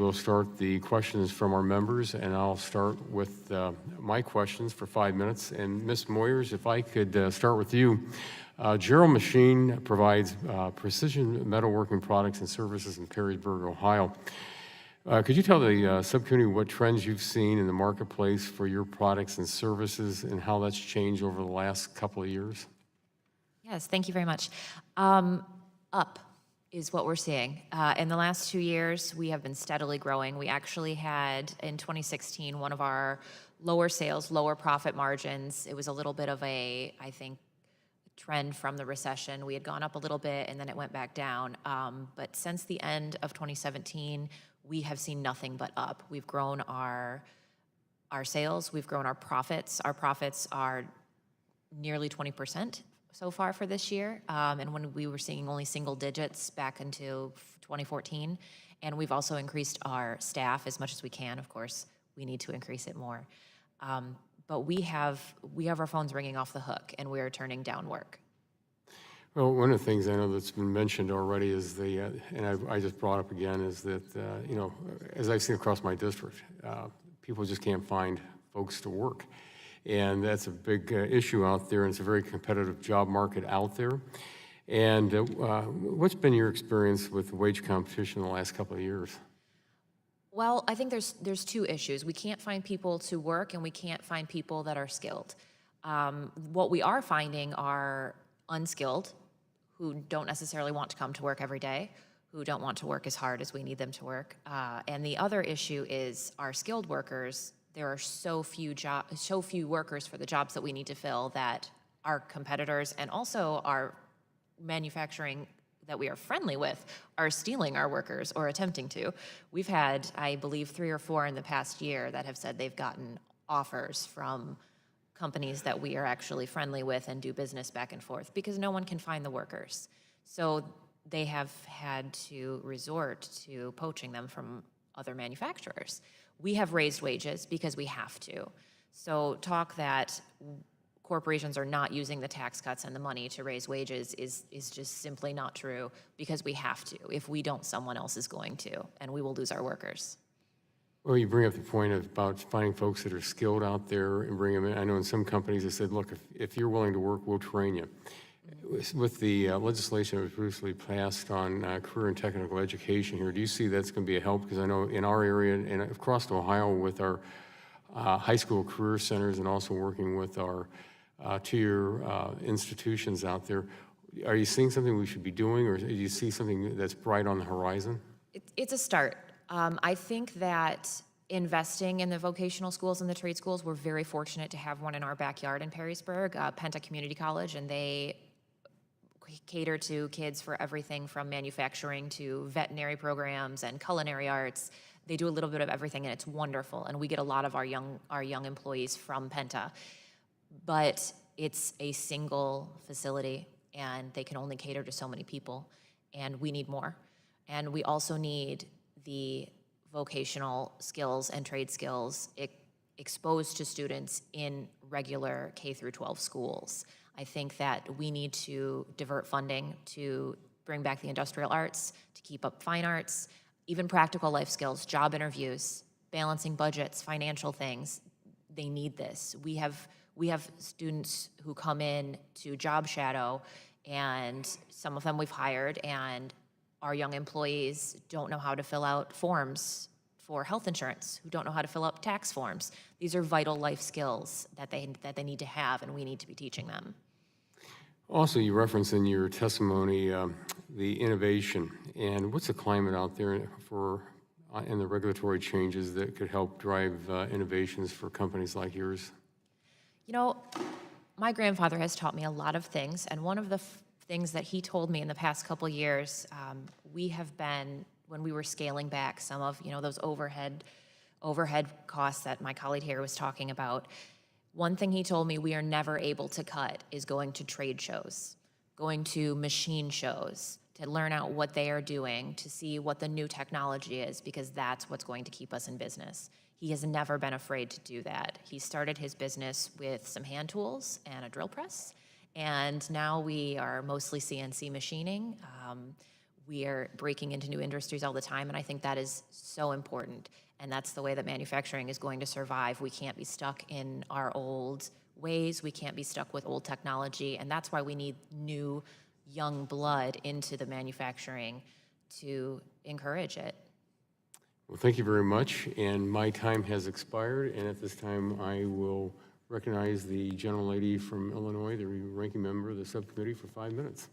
We'll start the questions from our members, and I'll start with my questions for 5 minutes. And Ms. Moyers, if I could start with you. Gerald Machine provides precision metalworking products and services in Perrysburg, Ohio. Could you tell the subcommittee what trends you've seen in the marketplace for your products and services and how that's changed over the last couple of years? Yes, thank you very much. Up is what we're seeing. In the last 2 years, we have been steadily growing. We actually had, in 2016, one of our lower sales, lower profit margins. It was a little bit of a, I think, trend from the recession. We had gone up a little bit, and then it went back down. But since the end of 2017, we have seen nothing but up. We've grown our sales. We've grown our profits. Our profits are nearly 20% so far for this year, and when we were seeing only single digits back into 2014, and we've also increased our staff as much as we can. Of course, we need to increase it more, but we have our phones ringing off the hook, and we are turning down work. Well, one of the things I know that's been mentioned already is and I just brought up again, is that, as I've seen across my district, people just can't find folks to work. And that's a big issue out there, and it's a very competitive job market out there. And what's been your experience with wage competition in the last couple of years? Well, I think there's two issues. We can't find people to work, and we can't find people that are skilled. What we are finding are unskilled, who don't necessarily want to come to work every day, who don't want to work as hard as we need them to work. And the other issue is our skilled workers. There are so few workers for the jobs that we need to fill that our competitors and also our manufacturing that we are friendly with are stealing our workers or attempting to. We've had, I believe, 3 or 4 in the past year that have said they've gotten offers from companies that we are actually friendly with and do business back and forth because no one can find the workers. So they have had to resort to poaching them from other manufacturers. We have raised wages because we have to. So talk that corporations are not using the tax cuts and the money to raise wages is just simply not true because we have to. If we don't, someone else is going to, and we will lose our workers. Well, you bring up the point about finding folks that are skilled out there and bring them in. I know in some companies they said, look, if you're willing to work, we'll train you. With the legislation that was recently passed on career and technical education here, do you see that's going to be a help? Because I know in our area and across Ohio with our high school career centers and also working with our two-year institutions out there, are you seeing something we should be doing, or do you see something that's bright on the horizon? It's a start. I think that investing in the vocational schools and the trade schools, we're very fortunate to have one in our backyard in Perrysburg, Penta Community College, and they cater to kids for everything from manufacturing to veterinary programs and culinary arts. They do a little bit of everything, and it's wonderful. And we get a lot of our young employees from Penta. But it's a single facility, and they can only cater to so many people, and we need more. And we also need the vocational skills and trade skills exposed to students in regular K through 12 schools. I think that we need to divert funding to bring back the industrial arts, to keep up fine arts, even practical life skills, job interviews, balancing budgets, financial things. They need this. We have students who come in to job shadow, and some of them we've hired, and our young employees don't know how to fill out forms for health insurance, who don't know how to fill out tax forms. These are vital life skills that they need to have, and we need to be teaching them. Also, you referenced in your testimony the innovation, and what's the climate out there for in the regulatory changes that could help drive innovations for companies like yours? You know, my grandfather has taught me a lot of things, and one of the things that he told me in the past couple years, we have been, when we were scaling back some of those overhead costs that my colleague here was talking about, one thing he told me we are never able to cut is going to trade shows, going to machine shows, to learn out what they are doing, to see what the new technology is, because that's what's going to keep us in business. He has never been afraid to do that. He started his business with some hand tools and a drill press, and now we are mostly CNC machining. we are breaking into new industries all the time, and I think that is so important. And that's the way that manufacturing is going to survive. We can't be stuck in our old ways. We can't be stuck with old technology, and that's why we need new, young blood into the manufacturing to encourage it. Well, thank you very much, and my time has expired, and at this time, I will recognize the gentlelady from Illinois, the ranking member of the subcommittee, for 5 minutes.